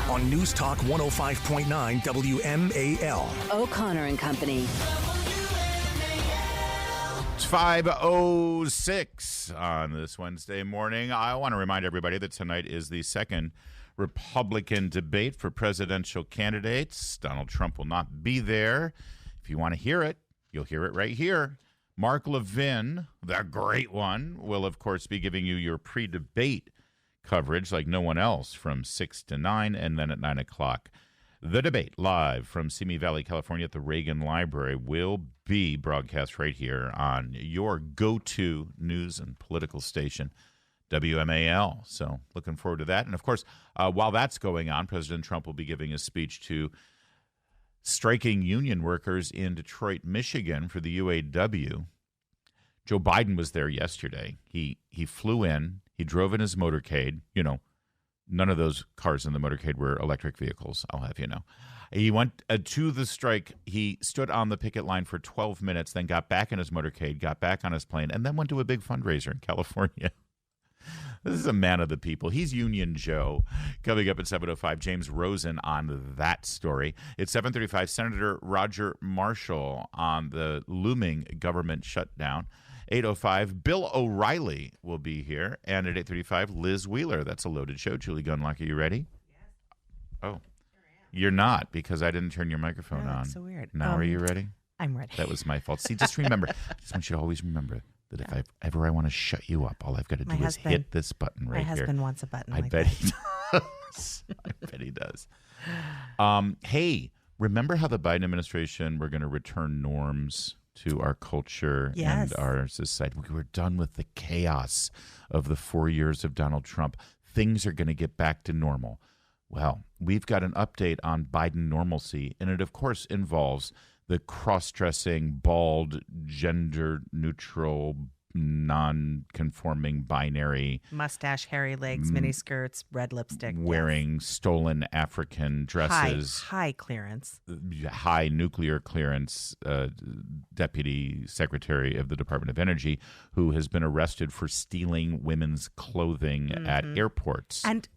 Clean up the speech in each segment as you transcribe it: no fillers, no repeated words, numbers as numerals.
on News Talk 105.9 WMAL. O'Connor and Company. It's 5:06 on this Wednesday morning. I want to remind everybody that tonight is the second Republican debate for presidential candidates. Donald Trump will not be there. If you want to hear it, you'll hear it right here. Mark Levin, the great one, will, of course, be giving you your pre-debate coverage like no one else from 6 to 9, and then at 9 o'clock. The debate, live from Simi Valley, California at the Reagan Library, will be broadcast right here on your go-to news and political station, WMAL. So looking forward to that. And, of course, while that's going on, President Trump will be giving a speech to striking union workers in Detroit, Michigan for the UAW. Joe Biden was there yesterday. He flew in. He drove in his motorcade. You know, none of those cars in the motorcade were electric vehicles, I'll have you know. He went to the strike. He stood on the picket line for 12 minutes, then got back in his motorcade, got back on his plane, and then went to a big fundraiser in California. This is a man of the people. He's Union Joe. Coming up at 7:05, James Rosen on that story. It's 7:35, Senator Roger Marshall on the looming government shutdown. 8:05, Bill O'Reilly will be here. And at 8:35, Liz Wheeler. That's a loaded show. Julie Gunlock, are you ready? Yes. Oh, you're not, because I didn't turn your microphone on. That's so weird. Now, are you ready? I'm ready. That was my fault. See, just remember, I just want you to always remember that if I want to shut you up, all I've got to do is hit this button right here. My husband wants a button I like bet that. he does. I bet he does. Hey, remember how the Biden administration were going to return norms to our culture Yes. and our society? We were done with the chaos of the 4 years of Donald Trump. Things are going to get back to normal. Well, we've got an update on Biden normalcy, and it, of course, involves the cross-dressing, bald, gender-neutral, non-conforming, binary, Mustache, hairy legs, mini skirts, red lipstick. wearing stolen African dresses, High clearance. high nuclear clearance deputy secretary of the Department of Energy, who has been arrested for stealing women's clothing at airports. And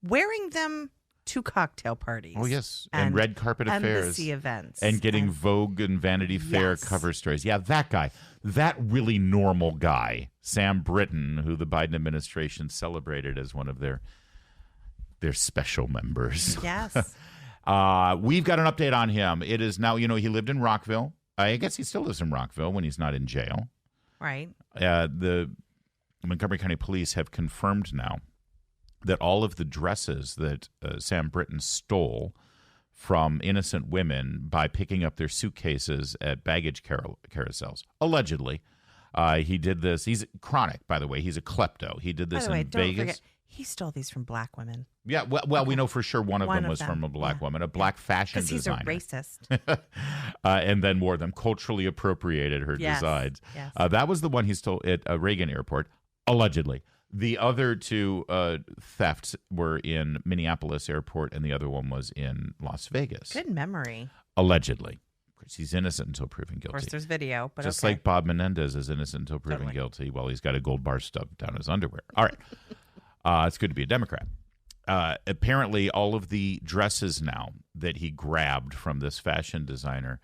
wearing them to cocktail parties. Oh, yes. And red carpet affairs. Embassy events. And getting Vogue and Vanity Fair Yes. cover stories. Yeah, that guy. That really normal guy, Sam Brinton, who the Biden administration celebrated as one of their special members. Yes. We've got an update on him. It is now, he lived in Rockville. I guess he still lives in Rockville when he's not in jail. Right. The Montgomery County Police have confirmed now that all of the dresses that Sam Brinton stole from innocent women by picking up their suitcases at baggage carousels, allegedly, he did this. He's chronic, by the way. He's a klepto. He did this By the way, in don't Vegas. forget, he stole these from black women. Yeah, well, we know for sure one of them was from a black woman, a black fashion designer. Because he's a racist. And then wore them, culturally appropriated her Yes, designs. yes. That was the one he stole at Reagan Airport, allegedly. The other two thefts were in Minneapolis Airport, and the other one was in Las Vegas. Good memory. Allegedly. Of course, he's innocent until proven guilty. Of course, there's video, but Just okay. like Bob Menendez is innocent until proven guilty while he's got a gold bar stuffed down his underwear. All right. It's good to be a Democrat. Apparently, all of the dresses now that he grabbed from this fashion designer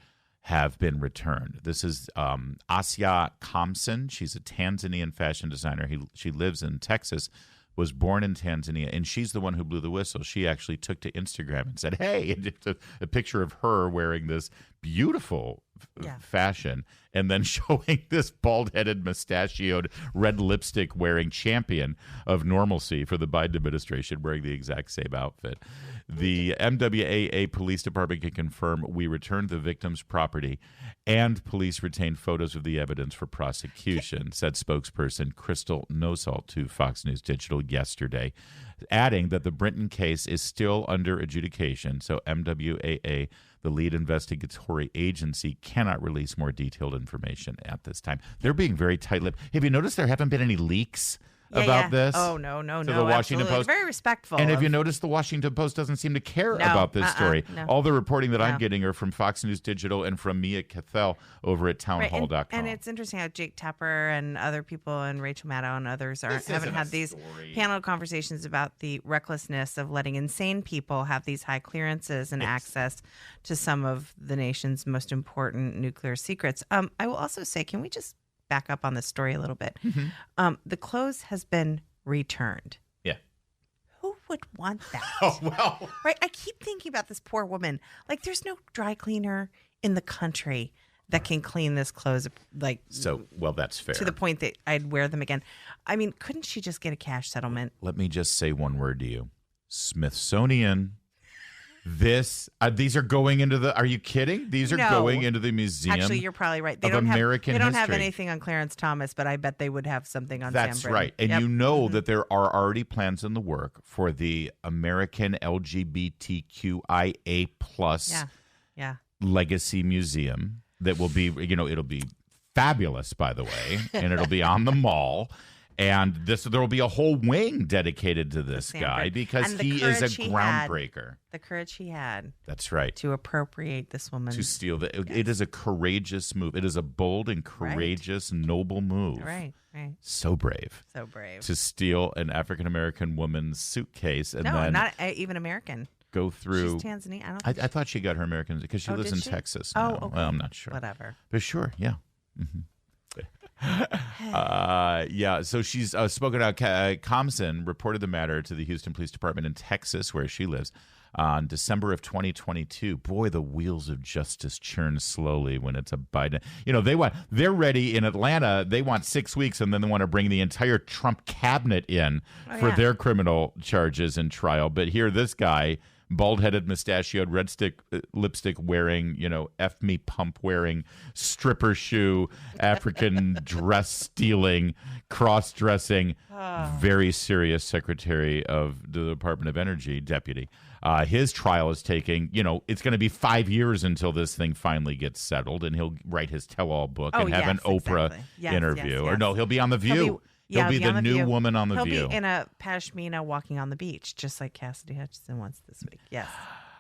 have been returned. This is Asya Kamsin. She's a Tanzanian fashion designer. She lives in Texas, was born in Tanzania, and she's the one who blew the whistle. She actually took to Instagram and said, hey, and just a picture of her wearing this beautiful fashion, and then showing this bald-headed, mustachioed, red lipstick-wearing champion of normalcy for the Biden administration wearing the exact same outfit. The MWAA Police Department can confirm we returned the victim's property, and police retained photos of the evidence for prosecution, said spokesperson Crystal Nosalt to Fox News Digital yesterday, adding that the Brinton case is still under adjudication, so MWAA, the lead investigatory agency, cannot release more detailed information at this time. They're being very tight-lipped. Have you noticed there haven't been any leaks about this. Oh, no, to the Washington absolutely. Post. Very respectful. And have you noticed the Washington Post doesn't seem to care No, about this story? no. All the reporting that I'm No. getting are from Fox News Digital and from Mia Cathell over at townhall.com. And it's interesting how Jake Tapper and other people and Rachel Maddow and others haven't had these panel conversations about the recklessness of letting insane people have these high clearances and access to some of the nation's most important nuclear secrets. I will also say, can we just back up on this story a little bit? Mm-hmm. The clothes has been returned. Yeah. Who would want that? Oh, well. Right? I keep thinking about this poor woman. Like, there's no dry cleaner in the country that can clean this clothes, like, So, well, that's fair. to the point that I'd wear them again. I mean, couldn't she just get a cash settlement? Let me just say one word to you. Smithsonian. These are going into the, are you kidding? These are No. going into the Museum Actually, you're probably right. of American They don't have history. anything on Clarence Thomas, but I bet they would have something on That's Sam Brinton. right. And Yep. you know that there are already plans in the work for the American LGBTQIA plus Yeah. Legacy Museum that will be, it'll be fabulous, by the way, and it'll be on the mall. And there will be a whole wing dedicated to this Sam guy Brinton. because And the he is a courage he had. groundbreaker. The courage he had That's right. to appropriate this woman. To steal it is a courageous move. It is a bold and courageous, noble move. Right. So brave. So brave. To steal an African American woman's suitcase and No, then not even American. go through. She's Tanzania. I don't I think thought she got her American because she lives did in she? Texas Oh, now. okay. Well, I'm not sure. Whatever. But sure, yeah. So she's spoken out. Comson reported the matter to the Houston Police Department in Texas, where she lives, on December of 2022. Boy, the wheels of justice churn slowly when it's a Biden. They're ready in Atlanta. They want 6 weeks, and then they want to bring the entire Trump cabinet in for their criminal charges and trial. But here, this guy, bald-headed, mustachioed, red lipstick wearing, F me pump wearing, stripper shoe, African dress stealing, cross-dressing, very serious Secretary of the Department of Energy deputy. His trial is taking, it's going to be 5 years until this thing finally gets settled, and he'll write his tell-all book and have an Oprah interview. Or no, he'll be on The View. He'll be the new woman on The View. He'll be in a pashmina walking on the beach, just like Cassidy Hutchinson once this week. Yes.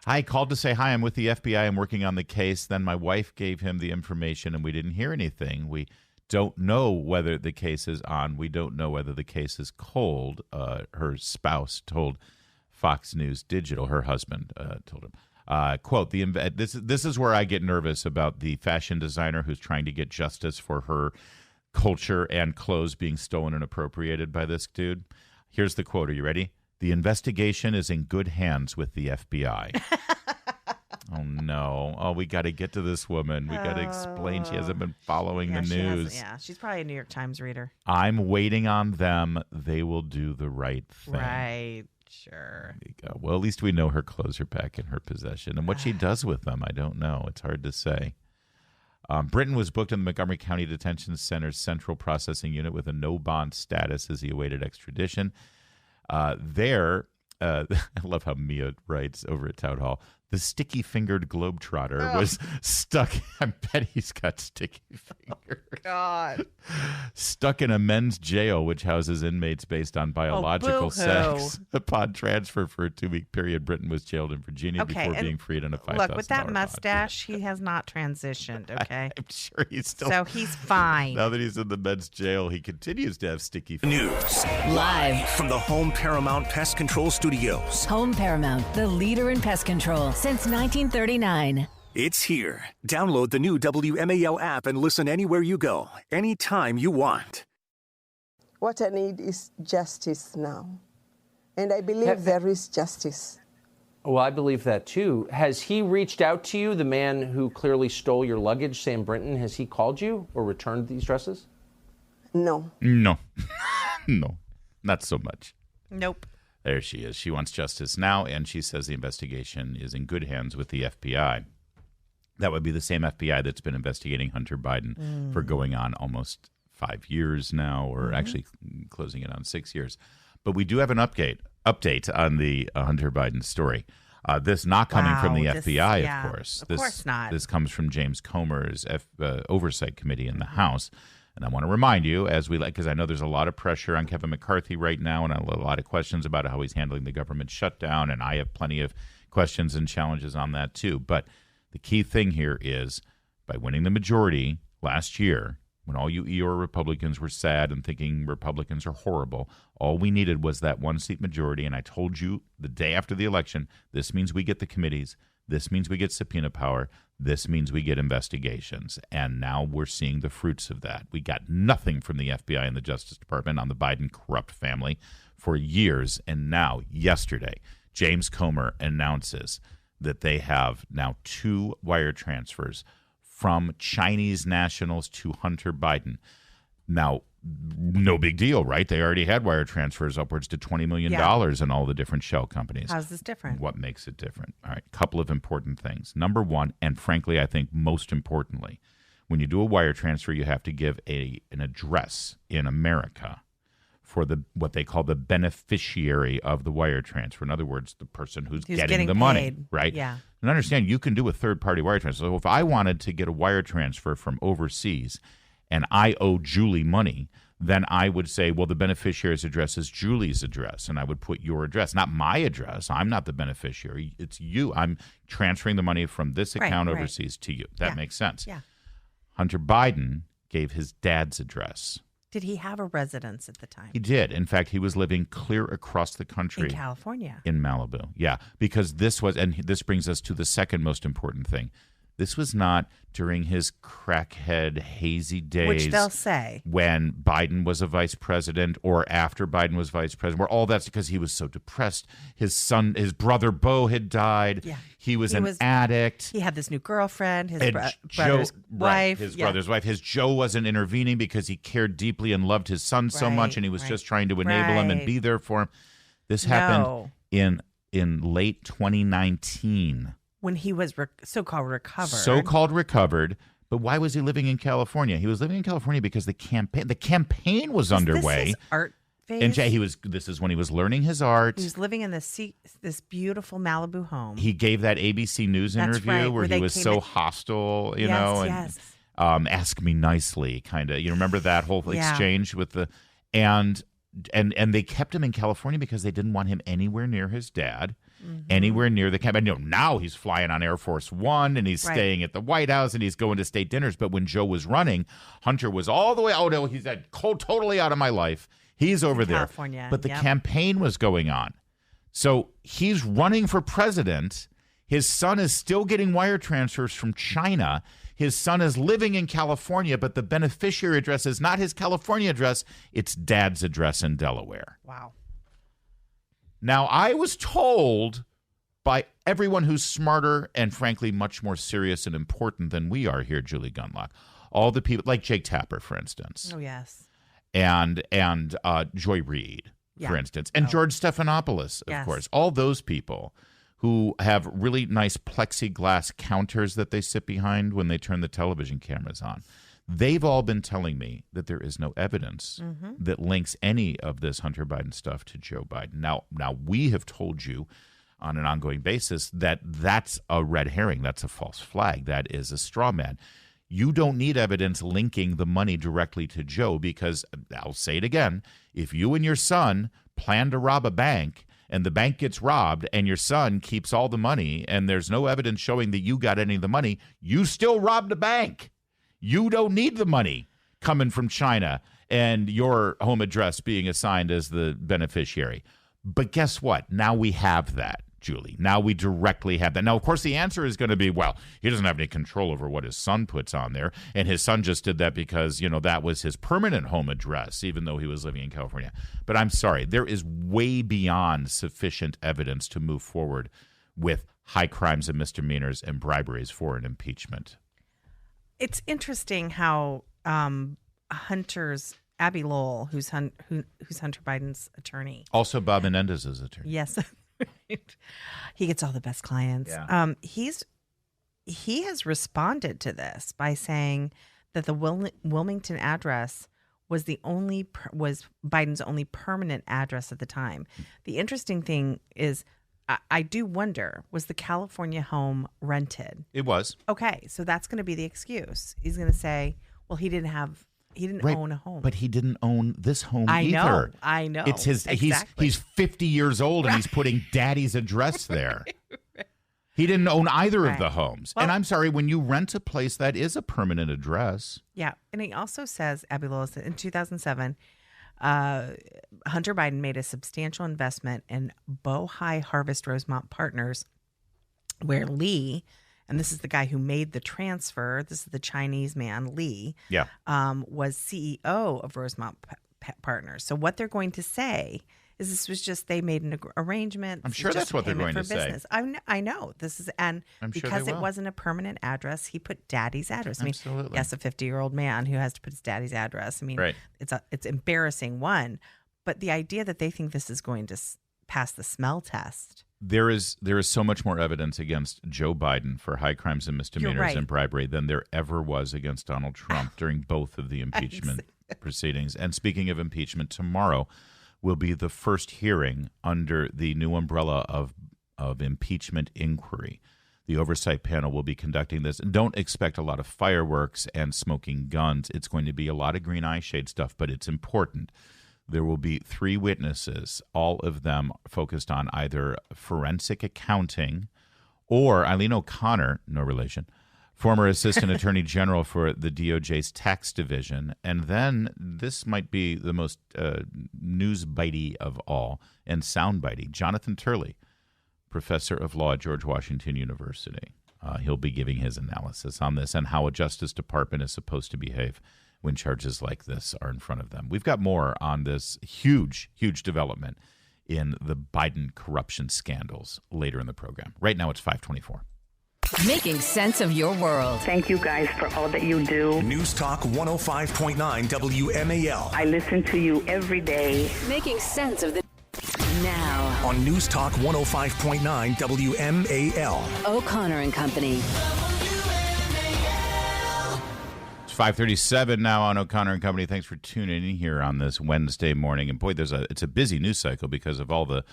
I called to say, hi, I'm with the FBI. I'm working on the case. Then my wife gave him the information, and we didn't hear anything. We don't know whether the case is on. We don't know whether the case is cold. Her spouse told Fox News Digital, her husband told him. Quote, this is where I get nervous about the fashion designer who's trying to get justice for her culture and clothes being stolen and appropriated by this dude. Here's the quote. Are you ready? The investigation is in good hands with the FBI. Oh, no. Oh, we got to get to this woman. We got to explain she hasn't been following the news. She's probably a New York Times reader. I'm waiting on them. They will do the right thing. Right. Sure. There you go. Well, at least we know her clothes are back in her possession. And what she does with them, I don't know. It's hard to say. Brinton was booked in the Montgomery County Detention Center's Central Processing Unit with a no-bond status as he awaited extradition. I love how Mia writes over at Town Hall, the sticky-fingered globetrotter was stuck. I bet he's got sticky fingers. God. Stuck in a men's jail, which houses inmates based on biological sex. Upon transfer for a 2-week period, Brinton was jailed in Virginia before being freed on a $5,000 Look, with that bond. mustache, he has not transitioned, okay? I'm sure he's still... So he's fine. Now that he's in the men's jail, he continues to have sticky fingers. News. Live From the Home Paramount Pest Control Studios. Home Paramount, the leader in pest control since 1939. It's here. Download the new WMAL app and listen anywhere you go, anytime you want. What I need is justice now. And I believe there is justice. Well, I believe that too. Has he reached out to you, the man who clearly stole your luggage, Sam Brinton? Has he called you or returned these dresses? No. No. No, not so much. Nope. There she is. She wants justice now, and she says the investigation is in good hands with the FBI. That would be the same FBI that's been investigating Hunter Biden for going on almost 5 years now, or actually closing it on 6 years. But we do have an update on the Hunter Biden story. This not coming from the FBI, of course. Of course not. This comes from James Comer's Oversight Committee in the House. And I want to remind you, because I know there's a lot of pressure on Kevin McCarthy right now and a lot of questions about how he's handling the government shutdown, and I have plenty of questions and challenges on that too. But the key thing here is, by winning the majority last year, when all you Eeyore Republicans were sad and thinking Republicans are horrible, all we needed was that one-seat majority. And I told you the day after the election, this means we get the committees. This means we get subpoena power. This means we get investigations. And now we're seeing the fruits of that. We got nothing from the FBI and the Justice Department on the Biden corrupt family for years. And now, yesterday, James Comer announces that they have now 2 wire transfers from Chinese nationals to Hunter Biden. Now, no big deal, right? They already had wire transfers upwards to $20 million in all the different shell companies. How's this different? What makes it different? All right, couple of important things. Number one, and frankly, I think most importantly, when you do a wire transfer, you have to give an address in America for what they call the beneficiary of the wire transfer. In other words, the person who's getting the money, paid. right? Yeah. And understand, you can do a third-party wire transfer. So if I wanted to get a wire transfer from overseas and I owe Julie money, then I would say, well, the beneficiary's address is Julie's address, and I would put your address, not my address. I'm not the beneficiary. It's you. I'm transferring the money from this account overseas to you. That makes sense. Yeah. Hunter Biden gave his dad's address. Did he have a residence at the time? He did. In fact, he was living clear across the country. In California. In Malibu. Yeah, because this brings us to the second most important thing. This was not during his crackhead, hazy days. Which they'll say. When Biden was a vice president or after Biden was vice president, where all that's because he was so depressed. His brother Beau had died. Yeah. He was an addict. He had this new girlfriend, his brother's wife. Right, his brother's wife. His Joe wasn't intervening because he cared deeply and loved his son so much, and he was just trying to enable him and be there for him. This happened in late 2019. When he was so-called recovered. So-called recovered. But why was he living in California? He was living in California because the campaign was underway. This his art phase? And this is when he was learning his art. He was living in this beautiful Malibu home. He gave that ABC News interview where he was so hostile, you know, and ask me nicely, kind of. You remember that whole exchange with the and they kept him in California because they didn't want him anywhere near his dad. Anywhere near the camp. And now he's flying on Air Force One and he's staying at the White House and he's going to state dinners. But when Joe was running, Hunter was all the way, he's totally out of my life. He's over there. California. But the campaign was going on. So he's running for president. His son is still getting wire transfers from China. His son is living in California, but the beneficiary address is not his California address. It's dad's address in Delaware. Wow. Now, I was told by everyone who's smarter and, frankly, much more serious and important than we are here, Julie Gunlock, all the people, like Jake Tapper, for instance. Oh, yes. And Joy Reid, for instance. And George Stephanopoulos, of course. All those people who have really nice plexiglass counters that they sit behind when they turn the television cameras on. They've all been telling me that there is no evidence that links any of this Hunter Biden stuff to Joe Biden. Now we have told you on an ongoing basis that that's a red herring. That's a false flag. That is a straw man. You don't need evidence linking the money directly to Joe because, I'll say it again, if you and your son plan to rob a bank and the bank gets robbed and your son keeps all the money and there's no evidence showing that you got any of the money, you still robbed a bank. You don't need the money coming from China and your home address being assigned as the beneficiary. But guess what? Now we have that, Julie. Now we directly have that. Now, of course, the answer is going to be, well, he doesn't have any control over what his son puts on there. And his son just did that because, that was his permanent home address, even though he was living in California. But I'm sorry, there is way beyond sufficient evidence to move forward with high crimes and misdemeanors and briberies for an impeachment. It's interesting how Hunter's Abby Lowell, who's Hunter Biden's attorney, also Bob Menendez's attorney. Yes, he gets all the best clients. Yeah. He has responded to this by saying that the Wilmington address was was Biden's only permanent address at the time. The interesting thing is, I do wonder, was the California home rented? It was. Okay, so that's going to be the excuse. He's going to say, well, he didn't have He didn't Right, own a home. but he didn't own this home I either. I know. It's his. Exactly. He's 50 years old and he's putting daddy's address there. He didn't own either of the homes. Well, and I'm sorry, when you rent a place, that is a permanent address. Yeah. And he also says, Abby Lowell, in 2007, Hunter Biden made a substantial investment in Bohai Harvest Rosemont Partners, where Lee, and this is the guy who made the transfer, this is the Chinese man, Lee, was CEO of Rosemont Partners. So what they're going to say is this was just, they made an arrangement. I'm sure that's what they're going to say. I know this is, and because it wasn't a permanent address, he put daddy's address. I mean, Absolutely. yes, a 50-year-old man who has to put his daddy's address. I mean, Right. it's embarrassing, one, but the idea that they think this is going to pass the smell test. There is so much more evidence against Joe Biden for high crimes and misdemeanors and bribery than there ever was against Donald Trump during both of the impeachment proceedings. And speaking of impeachment, tomorrow will be the first hearing under the new umbrella of impeachment inquiry. The oversight panel will be conducting this. Don't expect a lot of fireworks and smoking guns. It's going to be a lot of green eye shade stuff, but it's important. There will be 3 witnesses, all of them focused on either forensic accounting or Eileen O'Connor, no relation, former Assistant Attorney General for the DOJ's Tax Division. And then this might be the most news-bitey of all and sound-bitey, Jonathan Turley, Professor of Law at George Washington University. He'll be giving his analysis on this and how a Justice Department is supposed to behave when charges like this are in front of them. We've got more on this huge, huge development in the Biden corruption scandals later in the program. Right now, it's 5:24. Making sense of your world. Thank you guys for all that you do. News Talk 105.9 WMAL. I listen to you every day. Making sense of the now. On News Talk 105.9 WMAL. O'Connor and Company. It's 5:37 now on O'Connor and Company. Thanks for tuning in here on this Wednesday morning. And boy, it's a busy news cycle because of all the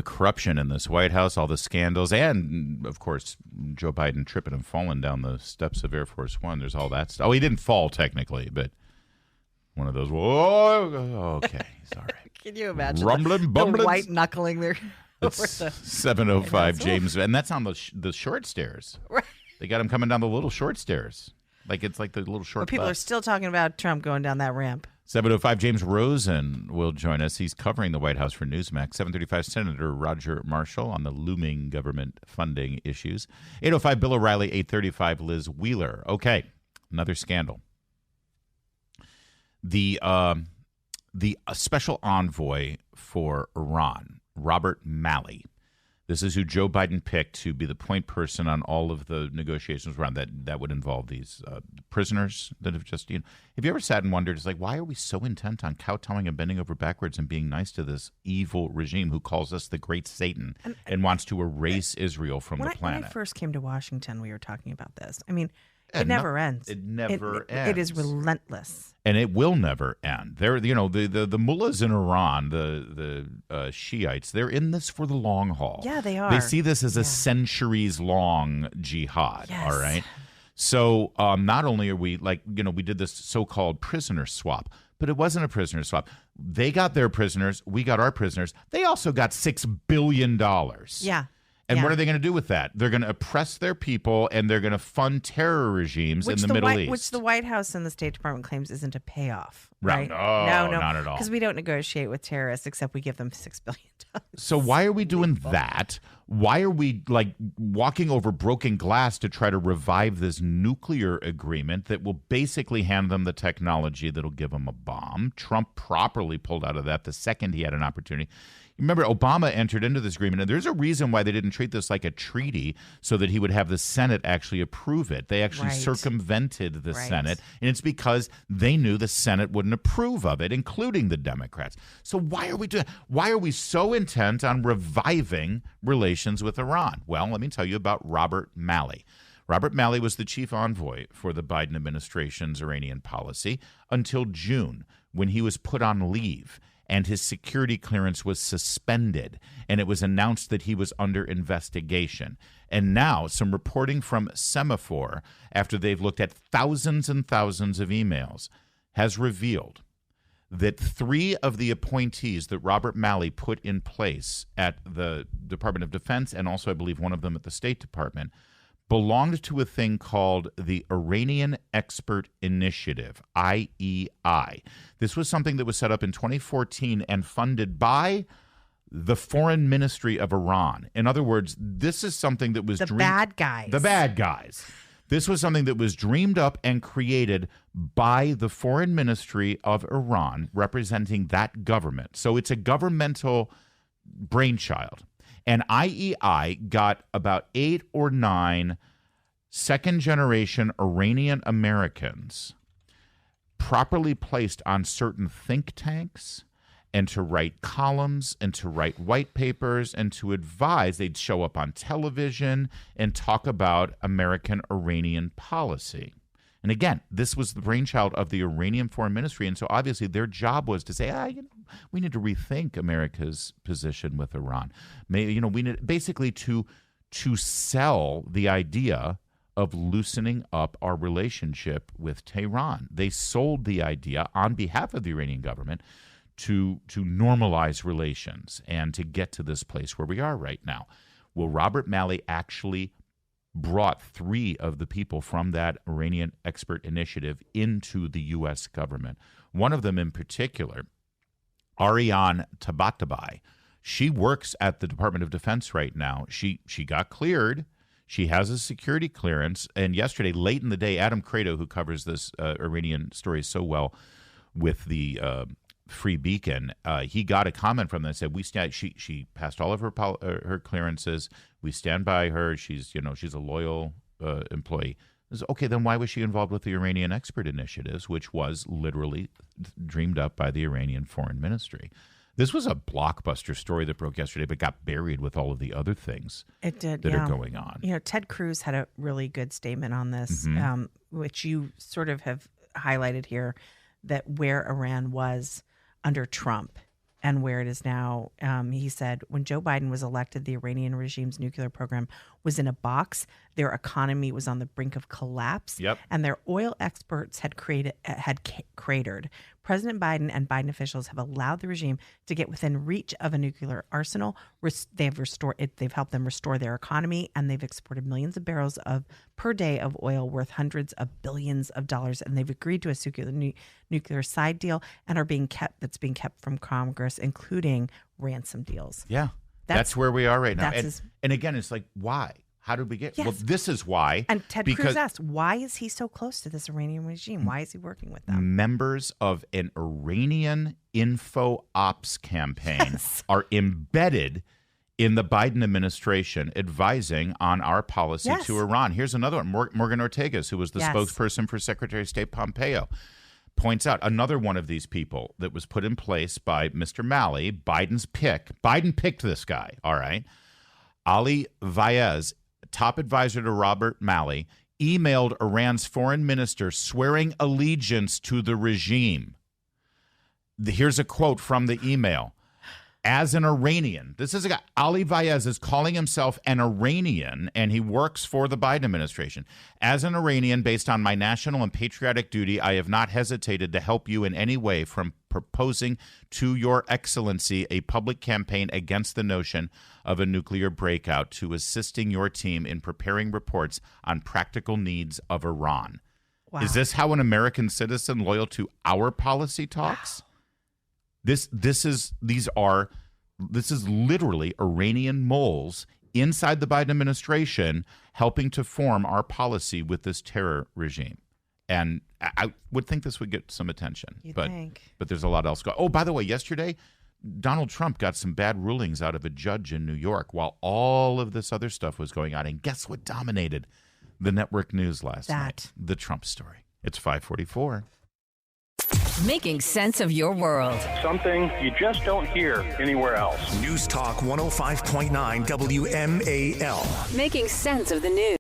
corruption in this White House, all the scandals, and of course Joe Biden tripping and falling down the steps of Air Force One. There's all that stuff. Oh, he didn't fall technically, but one of those. Whoa, okay, he's all right. Can you imagine Rumbling, the bumbling, white knuckling there? It's 7:05 James, and that's on the short stairs. Right. They got him coming down the little short stairs. It's like the little short But people bus. are still talking about Trump going down that ramp. 7:05 James Rosen will join us. He's covering the White House for Newsmax. 7:35 Senator Roger Marshall on the looming government funding issues. 8:05 Bill O'Reilly. 8:35 Liz Wheeler. Okay, another scandal. The special envoy for Iran, Robert Malley. This is who Joe Biden picked to be the point person on all of the negotiations around that would involve these prisoners that have just, have you ever sat and wondered, it's like, why are we so intent on kowtowing and bending over backwards and being nice to this evil regime who calls us the great Satan and wants to erase Israel from the planet? When I first came to Washington, we were talking about this. I mean, it never ends. It never ends. It is relentless. And it will never end. They're, the mullahs in Iran, the Shiites, they're in this for the long haul. Yeah, they are. They see this as a centuries-long jihad, Yes. all right? So not only are we, we did this so-called prisoner swap, but it wasn't a prisoner swap. They got their prisoners. We got our prisoners. They also got $6 billion. Yeah. And what are they going to do with that? They're going to oppress their people, and they're going to fund terror regimes in the Middle East. Which the White House and the State Department claims isn't a payoff, right? No, not at all. Because we don't negotiate with terrorists, except we give them $6 billion. So why are we doing that? Why are we walking over broken glass to try to revive this nuclear agreement that will basically hand them the technology that'll give them a bomb? Trump properly pulled out of that the second he had an opportunity. Remember, Obama entered into this agreement, and there's a reason why they didn't treat this like a treaty so that he would have the Senate actually approve it. They actually circumvented the Senate, and it's because they knew the Senate wouldn't approve of it, including the Democrats. So why are we so intent on reviving relations with Iran? Well, let me tell you about Robert Malley. Robert Malley was the chief envoy for the Biden administration's Iranian policy until June, when he was put on leave and his security clearance was suspended, and it was announced that he was under investigation. And now some reporting from Semaphore, after they've looked at thousands and thousands of emails, has revealed that 3 of the appointees that Robert Malley put in place at the Department of Defense, and also I believe one of them at the State Department, belonged to a thing called the Iranian Expert Initiative, IEI. This was something that was set up in 2014 and funded by the Foreign Ministry of Iran. In other words, this is something that was the bad guys. The bad guys. This was something that was dreamed up and created by the Foreign Ministry of Iran, representing that government. So it's a governmental brainchild. And IEI got about 8 or 9 second-generation Iranian Americans properly placed on certain think tanks and to write columns and to write white papers and to advise. They'd show up on television and talk about American-Iranian policy. And again, this was the brainchild of the Iranian Foreign Ministry, and so obviously their job was to say, we need to rethink America's position with Iran. We need basically to sell the idea of loosening up our relationship with Tehran. They sold the idea on behalf of the Iranian government to normalize relations and to get to this place where we are right now. Well, Robert Malley actually brought 3 of the people from that Iranian Expert Initiative into the U.S. government. One of them in particular, Ariane Tabatabai. She works at the Department of Defense right now. She got cleared. She has a security clearance. And yesterday, late in the day, Adam Credo, who covers this Iranian story so well with the Free Beacon, he got a comment from them that said, "We stand." She passed all of her clearances. We stand by her. She's a loyal employee. Okay, then why was she involved with the Iranian Expert Initiatives, which was literally dreamed up by the Iranian Foreign Ministry? This was a blockbuster story that broke yesterday, but got buried with all of the other things that are going on. Ted Cruz had a really good statement on this, which you sort of have highlighted here, that where Iran was under Trump and where it is now. He said, when Joe Biden was elected, the Iranian regime's nuclear program was in a box. Their economy was on the brink of collapse. Yep. And their oil experts had cratered. President Biden and Biden officials have allowed the regime to get within reach of a nuclear arsenal. They've helped them restore their economy, and they've exported millions of barrels per day of oil worth hundreds of billions of dollars. And they've agreed to a nuclear side deal and that's being kept from Congress, including ransom deals. Yeah, that's where we are right now. And again, it's like, why? How did we get? Yes. Well, this is why. And Ted Cruz asked, why is he so close to this Iranian regime? Why is he working with them? Members of an Iranian info ops campaign are embedded in the Biden administration, advising on our policy to Iran. Here's another one. Morgan Ortagus, who was the spokesperson for Secretary of State Pompeo, points out another one of these people that was put in place by Mr. Malley, Biden's pick. Biden picked this guy, all right? Ali Vaez, top advisor to Robert Malley, emailed Iran's foreign minister swearing allegiance to the regime. Here's a quote from the email. As an Iranian, this is a guy, Ali Vaez is calling himself an Iranian, and he works for the Biden administration. As an Iranian, based on my national and patriotic duty, I have not hesitated to help you in any way, from proposing to your excellency a public campaign against the notion of a nuclear breakout, to assisting your team in preparing reports on practical needs of Iran. Wow. Is this how an American citizen loyal to our policy talks? Wow. This is literally Iranian moles inside the Biden administration helping to form our policy with this terror regime. And I would think this would get some attention. But there's a lot else going on. Oh, by the way, yesterday, Donald Trump got some bad rulings out of a judge in New York while all of this other stuff was going on. And guess what dominated the network news last night? The Trump story. It's 5:44. Making sense of your world. Something you just don't hear anywhere else. News Talk 105.9 WMAL. Making sense of the news.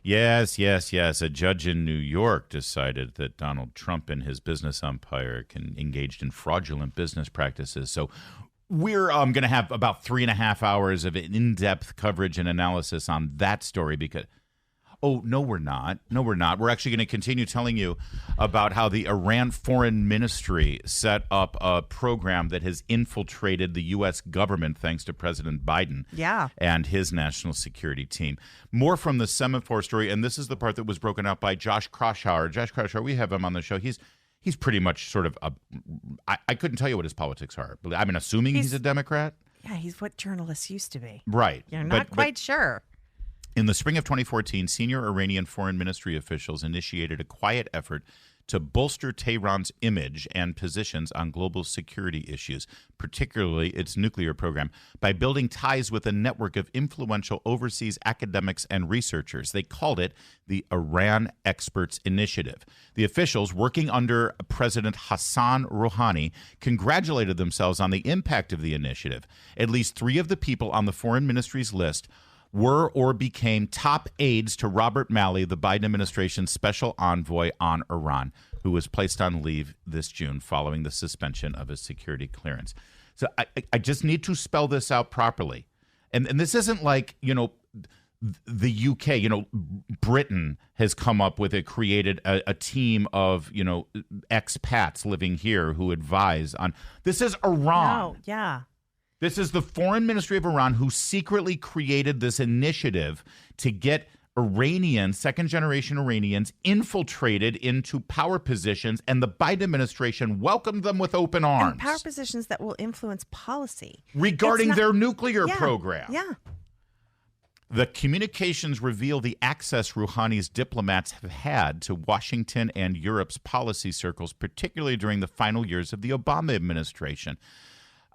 Yes. A judge in New York decided that Donald Trump and his business empire engaged in fraudulent business practices. So we're going to have about 3.5 hours of in-depth coverage and analysis on that story because... Oh, no, we're not. No, we're not. We're actually going to continue telling you about how the Iran Foreign Ministry set up a program that has infiltrated the U.S. government thanks to President Biden and his national security team. More from the Semaphore story, and this is the part that was broken out by Josh Kraushaar. Josh Kraushaar, we have him on the show. He's pretty much sort of I couldn't tell you what his politics are. I'm assuming he's a Democrat. Yeah, he's what journalists used to be. Right. You're not quite sure. In the spring of 2014, senior Iranian foreign ministry officials initiated a quiet effort to bolster Tehran's image and positions on global security issues, particularly its nuclear program, by building ties with a network of influential overseas academics and researchers. They called it the Iran Experts Initiative. The officials, working under President Hassan Rouhani, congratulated themselves on the impact of the initiative. At least 3 of the people on the foreign ministry's list were or became top aides to Robert Malley, the Biden administration's special envoy on Iran, who was placed on leave this June following the suspension of his security clearance. So I just need to spell this out properly. And this isn't like, the UK, Britain has come up with created a team of, expats living here who advise on. This is Iran. No, yeah. This is the foreign ministry of Iran who secretly created this initiative to get Iranians, second-generation Iranians, infiltrated into power positions, and the Biden administration welcomed them with open arms. And power positions that will influence policy. Regarding their nuclear program. Yeah. The communications reveal the access Rouhani's diplomats have had to Washington and Europe's policy circles, particularly during the final years of the Obama administration.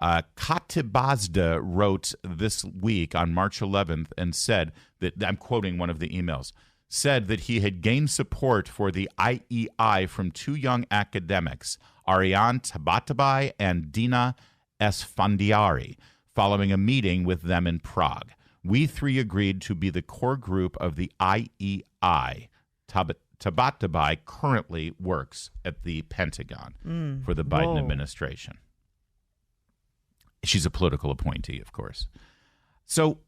Katibazda wrote this week on March 11th and said that, I'm quoting one of the emails, said that he had gained support for the IEI from 2 young academics, Ariane Tabatabai and Dina Esfandiari, following a meeting with them in Prague. We 3 agreed to be the core group of the IEI. Tabatabai currently works at the Pentagon for the Biden administration. She's a political appointee, of course. So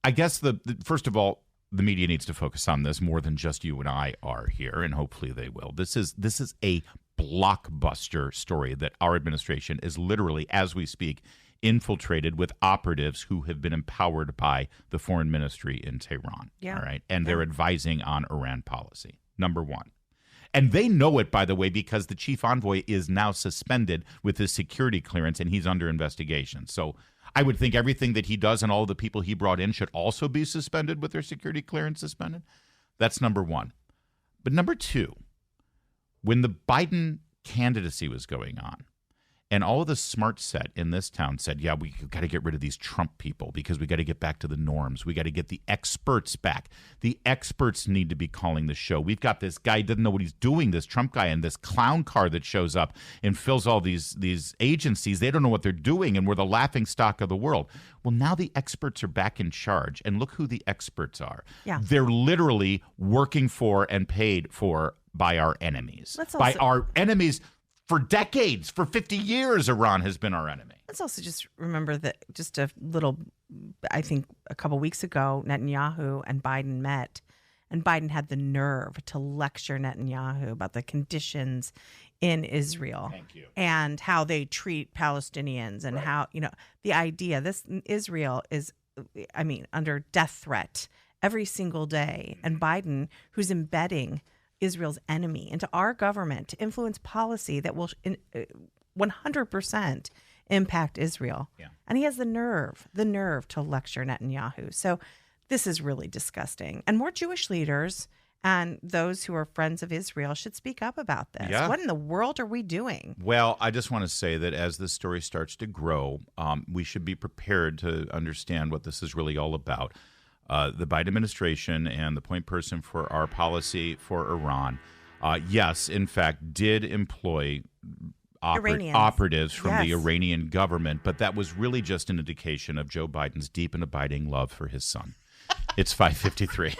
I guess first of all, the media needs to focus on this more than just you and I are here, and hopefully they will. This is a blockbuster story that our administration is literally, as we speak, infiltrated with operatives who have been empowered by the foreign ministry in Tehran. Yeah. All right. And they're advising on Iran policy. Number one. And they know it, by the way, because the chief envoy is now suspended with his security clearance and he's under investigation. So I would think everything that he does and all the people he brought in should also be suspended with their security clearance suspended. That's number one. But number two, when the Biden candidacy was going on, and all of the smart set in this town said, yeah, we got to get rid of these Trump people because we got to get back to the norms. We got to get the experts back. The experts need to be calling the show. We've got this guy doesn't know what he's doing, this Trump guy, and this clown car that shows up and fills all these agencies. They don't know what they're doing, and we're the laughing stock of the world. Well, now the experts are back in charge, and look who the experts are. Yeah. They're literally working for and paid for by our enemies. By our enemies. For decades, for 50 years, Iran has been our enemy. Let's also just remember that just a little, I think a couple weeks ago, Netanyahu and Biden met, and Biden had the nerve to lecture Netanyahu about the conditions in Israel. Thank you. And how they treat Palestinians and how, the idea, Israel is, under death threat every single day. And Biden, who's embedding Israel's enemy into our government to influence policy that will 100% impact Israel. Yeah. And he has the nerve to lecture Netanyahu. So this is really disgusting. And more Jewish leaders and those who are friends of Israel should speak up about this. Yeah. What in the world are we doing? Well, I just want to say that as this story starts to grow, we should be prepared to understand what this is really all about. The Biden administration and the point person for our policy for Iran, yes, in fact, did employ operatives from the Iranian government, but that was really just an indication of Joe Biden's deep and abiding love for his son. It's 5:53.